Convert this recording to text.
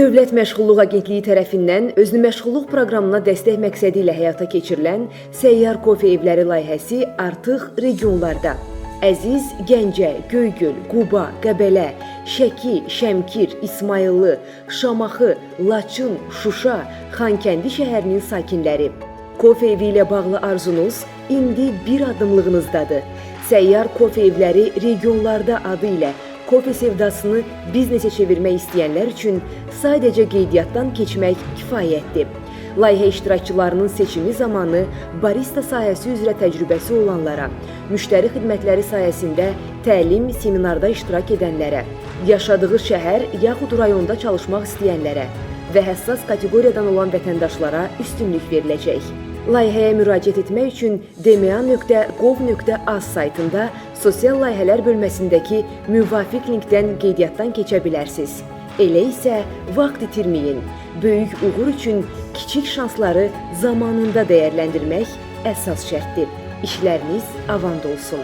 Dövlət Məşğulluq Agentliyi tərəfindən özünü məşğulluq proqramına dəstək məqsədi ilə həyata keçirilən Səyyar Kofe evləri layihəsi artıq regionlarda Əziz, Gəncə, Göygöl, Quba, Qəbələ, Şəki, Şəmkir, İsmayıllı, Şamaxı, Laçın, Şuşa, Xankəndi şəhərinin sakinləri. Kofe evi ilə bağlı arzunuz indi bir addımlığınızdadır. Səyyar Kofe evləri regionlarda adı ilə kofe sevdasını biznesə çevirmək istəyənlər üçün sadəcə qeydiyyatdan keçmək kifayətdir. Layihə iştirakçılarının seçimi zamanı barista sahəsi üzrə təcrübəsi olanlara, müştəri xidmətləri sayəsində təlim, seminarda iştirak edənlərə, yaşadığı şəhər yaxud rayonda çalışmaq istəyənlərə və həssas kateqoriyadan olan vətəndaşlara üstünlük veriləcək. Layihəyə müraciət etmək üçün dma.gov.az saytında sosial layihələr bölməsindəki müvafiq linkdən qeydiyyatdan keçə bilərsiniz. Elə isə vaxt itirməyin. Böyük uğur üçün kiçik şansları zamanında dəyərləndirmək əsas şərtdir. İşləriniz avand olsun.